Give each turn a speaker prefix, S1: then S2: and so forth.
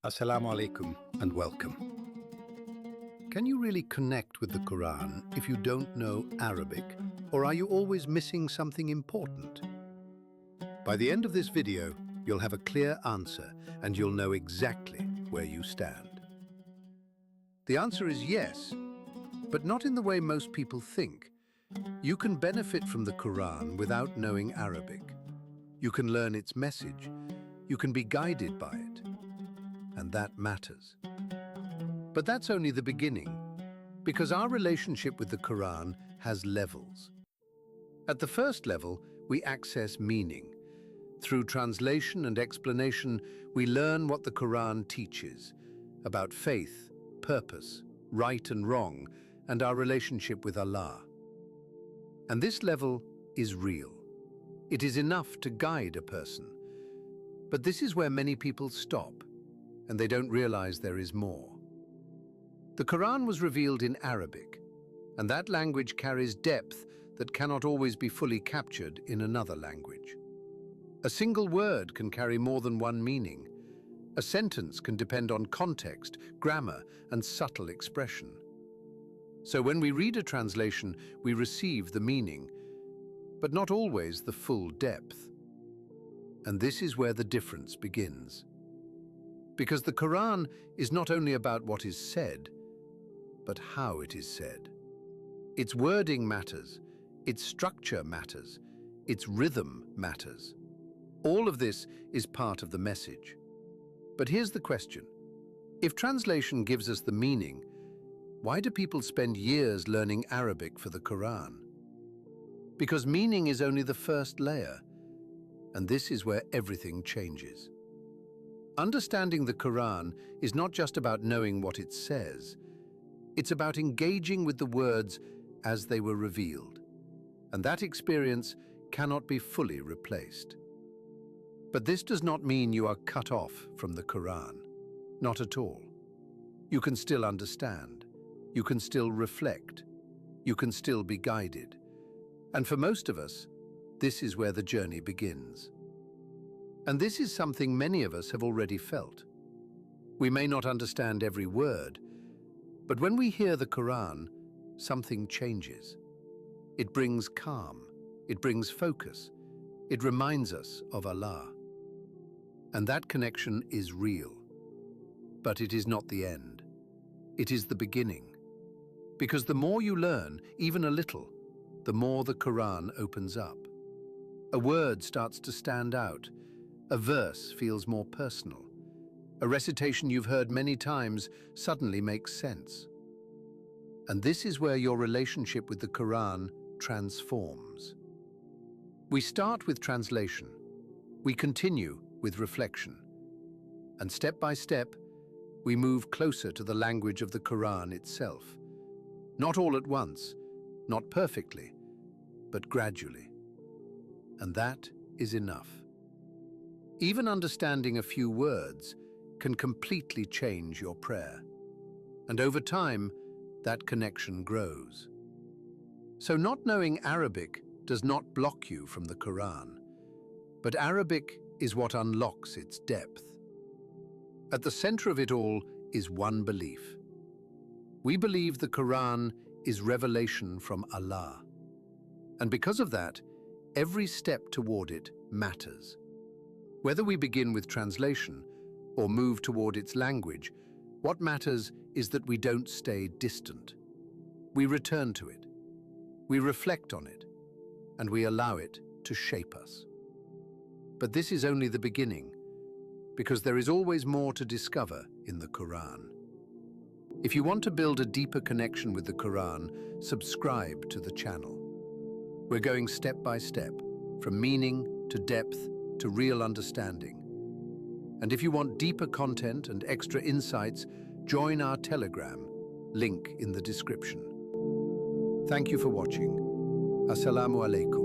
S1: Assalamu alaikum and welcome. Can you really connect with the Quran if you don't know Arabic, or are you always missing something important? By the end of this video, you'll have a clear answer and you'll know exactly where you stand. The answer is yes, but not in the way most people think. You can benefit from the Quran without knowing Arabic. You can learn its message. You can be guided by it. And that matters. But that's only the beginning, because our relationship with the Quran has levels. At the first level, we access meaning. Through translation and explanation, we learn what the Quran teaches about faith, purpose, right and wrong, and our relationship with Allah. And this level is real. It is enough to guide a person. But this is where many people stop, and they don't realize there is more. The Quran was revealed in Arabic, and that language carries depth that cannot always be fully captured in another language. A single word can carry more than one meaning. A sentence can depend on context, grammar, and subtle expression. So when we read a translation, we receive the meaning, but not always the full depth. And this is where the difference begins. Because the Quran is not only about what is said, but how it is said. Its wording matters, its structure matters, its rhythm matters. All of this is part of the message. But here's the question. If translation gives us the meaning, why do people spend years learning Arabic for the Quran? Because meaning is only the first layer, and this is where everything changes. Understanding the Quran is not just about knowing what it says. It's about engaging with the words as they were revealed. And that experience cannot be fully replaced. But this does not mean you are cut off from the Quran. Not at all. You can still understand. You can still reflect. You can still be guided. And for most of us, this is where the journey begins. And this is something many of us have already felt. We may not understand every word, but when we hear the Quran, something changes. It brings calm, it brings focus, it reminds us of Allah. And that connection is real. But it is not the end. It is the beginning. Because the more you learn, even a little, the more the Quran opens up. A word starts to stand out. A verse feels more personal. A recitation you've heard many times suddenly makes sense. And this is where your relationship with the Quran transforms. We start with translation. We continue with reflection. And step by step, we move closer to the language of the Quran itself. Not all at once, not perfectly, but gradually. And that is enough. Even understanding a few words can completely change your prayer. And over time, that connection grows. So not knowing Arabic does not block you from the Quran, but Arabic is what unlocks its depth. At the center of it all is one belief. We believe the Quran is revelation from Allah. And because of that, every step toward it matters. Whether we begin with translation or move toward its language, what matters is that we don't stay distant. We return to it, we reflect on it, and we allow it to shape us. But this is only the beginning, because there is always more to discover in the Quran. If you want to build a deeper connection with the Quran, subscribe to the channel. We're going step by step, from meaning to depth to real understanding. And if you want deeper content and extra insights, join our Telegram, link in the description. Thank you for watching. Assalamu alaikum.